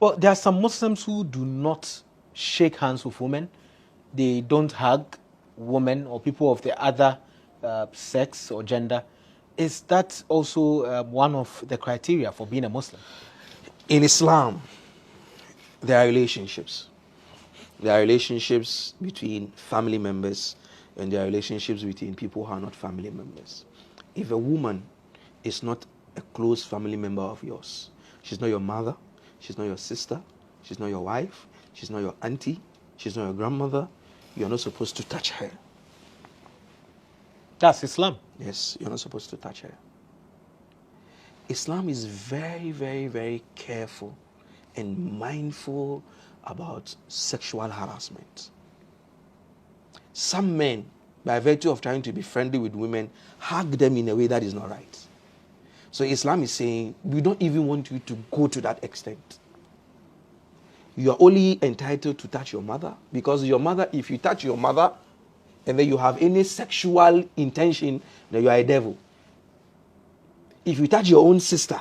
Well, there are some Muslims who do not shake hands with women. They don't hug women or people of the other sex or gender. Is that also one of the criteria for being a Muslim? In Islam, there are relationships. There are relationships between family members and there are relationships between people who are not family members. If a woman is not a close family member of yours, she's not your mother, she's not your sister, she's not your wife, she's not your auntie, she's not your grandmother, you're not supposed to touch her. That's Islam. Yes, you're not supposed to touch her. Islam is very, very, very careful and mindful about sexual harassment. Some men, by virtue of trying to be friendly with women, hug them in a way that is not right. So Islam is saying, we don't even want you to go to that extent. You are only entitled to touch your mother, because your mother, if you touch your mother, and then you have any sexual intention, then you are a devil. If you touch your own sister,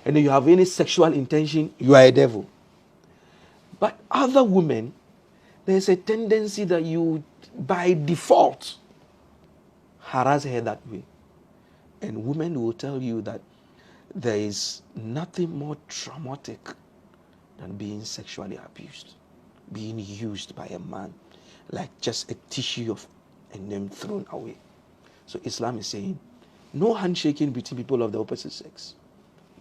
and then you have any sexual intention, you are a devil. But other women, there's a tendency that you, by default, harass her that way. And women will tell you that there is nothing more traumatic than being sexually abused, being used by a man like just a tissue and then thrown away. So Islam is saying, no handshaking between people of the opposite sex,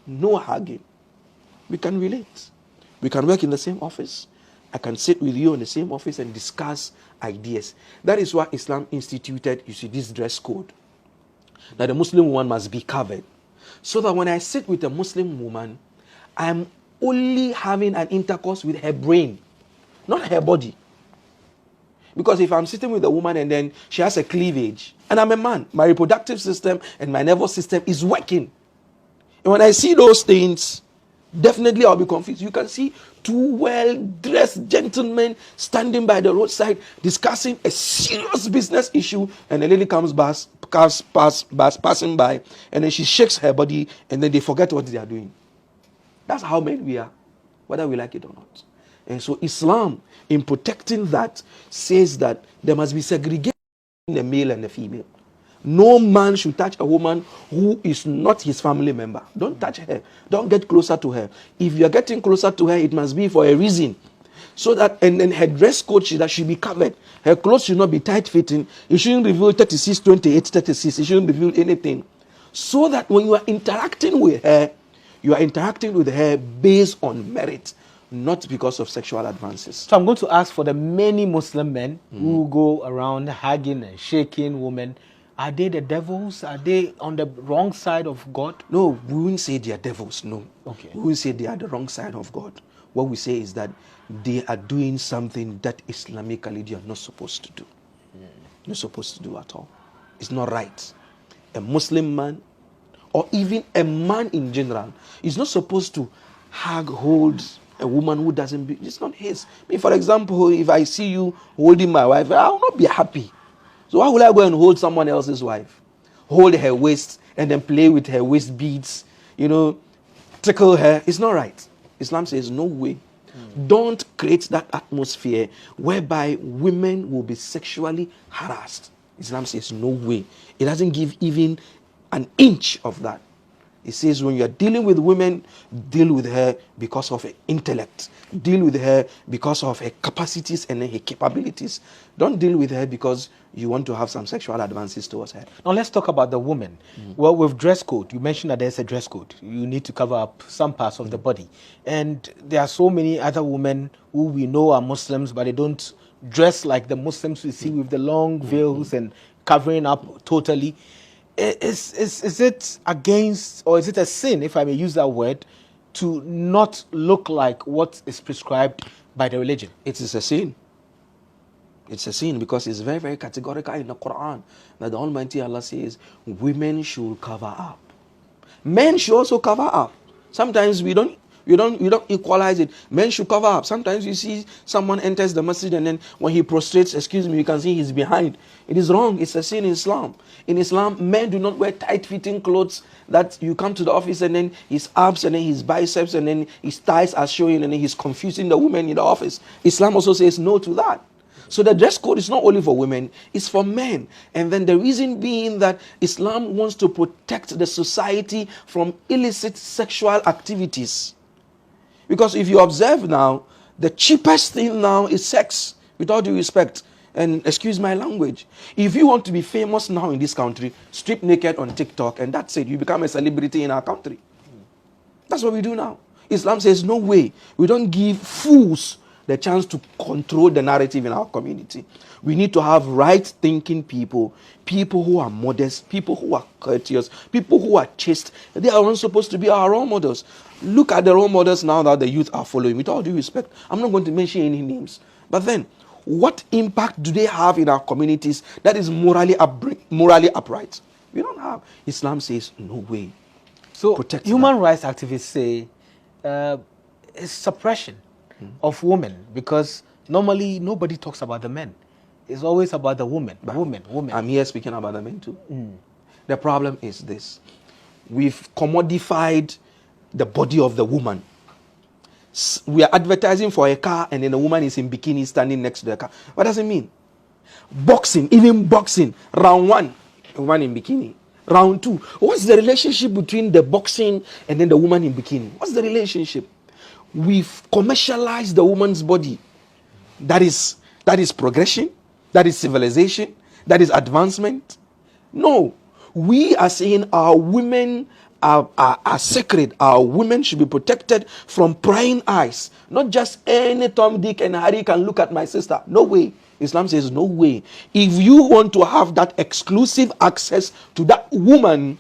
no hugging. We can relate. We can work in the same office. I can sit with you in the same office and discuss ideas. That is why Islam instituted, you see, this dress code, that a Muslim woman must be covered. So that when I sit with a Muslim woman, I'm only having an intercourse with her brain, not her body. Because if I'm sitting with a woman and then she has a cleavage, and I'm a man, my reproductive system and my nervous system is working. And when I see those things, definitely I'll be confused. You can see two well-dressed gentlemen standing by the roadside discussing a serious business issue, and a lady comes passing by, and then she shakes her body, and then they forget what they are doing. That's how men we are, whether we like it or not. And so Islam, in protecting that, says that there must be segregation between the male and the female. No man should touch a woman who is not his family member. Don't touch her. Don't get closer to her. If you are getting closer to her, it must be for a reason. So that, and then her dress code that should be covered. Her clothes should not be tight-fitting. It shouldn't reveal 36, 28, 36. It shouldn't reveal anything. So that when you are interacting with her, you are interacting with her based on merit, not because of sexual advances. So I'm going to ask for the many Muslim men who go around hugging and shaking women. Are they the devils? Are they on the wrong side of God? No, we wouldn't say they are devils, no. Okay. We wouldn't say they are the wrong side of God. What we say is that they are doing something that Islamically they are not supposed to do. Not supposed to do at all. It's not right. A Muslim man, or even a man in general, is not supposed to hold a woman who doesn't be, it's not his. Me, for example, if I see you holding my wife, I will not be happy. So why will I go and hold someone else's wife? Hold her waist and then play with her waist beads, tickle her. It's not right. Islam says no way. Don't create that atmosphere whereby women will be sexually harassed. Islam says no way. It doesn't give even an inch of that. It says when you are dealing with women, deal with her because of her intellect. Deal with her because of her capacities and her capabilities. Don't deal with her because you want to have some sexual advances towards her. Now let's talk about the woman. Well, with dress code, you mentioned that there's a dress code. You need to cover up some parts of the body. And there are so many other women who we know are Muslims, but they don't dress like the Muslims we see with the long veils and covering up totally. Is it against, or is it a sin, if I may use that word, to not look like what is prescribed by the religion? It is a sin. It's a sin because it's very, very categorical in the Quran that the Almighty Allah says women should cover up. Men should also cover up. Sometimes we don't You don't equalize it. Men should cover up. Sometimes you see someone enters the masjid and then when he prostrates, excuse me, you can see he's behind. It is wrong. It's a sin in Islam. In Islam, men do not wear tight-fitting clothes that you come to the office and then his abs and then his biceps and then his thighs are showing and then he's confusing the women in the office. Islam also says no to that. So the dress code is not only for women, it's for men. And then the reason being that Islam wants to protect the society from illicit sexual activities. Because if you observe now, the cheapest thing now is sex, with all due respect. And excuse my language. If you want to be famous now in this country, strip naked on TikTok and that's it. You become a celebrity in our country. That's what we do now. Islam says, no way. We don't give fools the chance to control the narrative in our community. We need to have right-thinking people, people who are modest, people who are courteous, people who are chaste. They are not supposed to be our role models. Look at the role models now that the youth are following. With all due respect, I'm not going to mention any names. But then, what impact do they have in our communities that is morally upright? We don't have. Islam says, no way. So human rights activists say it's suppression of women, because normally nobody talks about the men. It's always about the women. Women. I'm here speaking about the men too. The problem is this. We've commodified the body of the woman. We are advertising for a car and then the woman is in bikini standing next to the car. What does it mean? Boxing, even boxing. Round 1, a woman in bikini. Round 2, what's the relationship between the boxing and then the woman in bikini? What's the relationship? We've commercialized the woman's body. That is progression. That is civilization. That is advancement. No. We are saying our women are sacred. Our women should be protected from prying eyes. Not just any Tom, Dick, and Harry can look at my sister. No way. Islam says no way. If you want to have that exclusive access to that woman,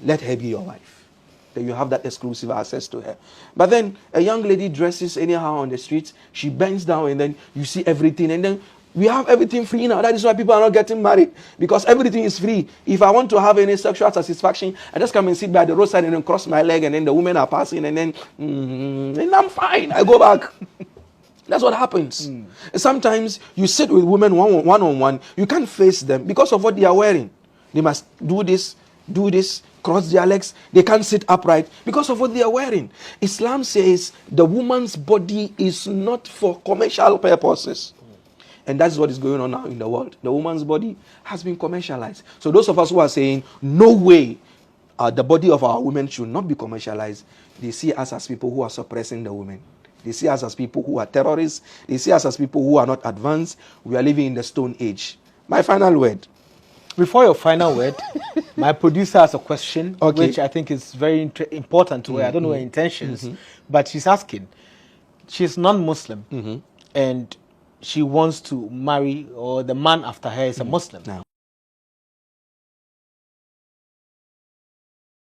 let her be your wife. Then you have that exclusive access to her. But then a young lady dresses anyhow on the streets. She bends down and then you see everything. And then we have everything free now. That is why people are not getting married, because everything is free. If I want to have any sexual satisfaction, I just come and sit by the roadside and then cross my leg and then the women are passing and then and I'm fine. I go back. That's what happens. Sometimes you sit with women one-on-one. You can't face them because of what they are wearing. They must do this, cross their legs. They can't sit upright because of what they are wearing. Islam says the woman's body is not for commercial purposes. And that's what is going on now in the world. The woman's body has been commercialized. So those of us who are saying, no way, the body of our women should not be commercialized, they see us as people who are suppressing the women. They see us as people who are terrorists. They see us as people who are not advanced. We are living in the Stone Age. My final word. Before your final word, my producer has a question, which I think is very important to her. I don't know her intentions, but she's asking. She's non-Muslim, and she wants to marry, or the man after her is a Muslim.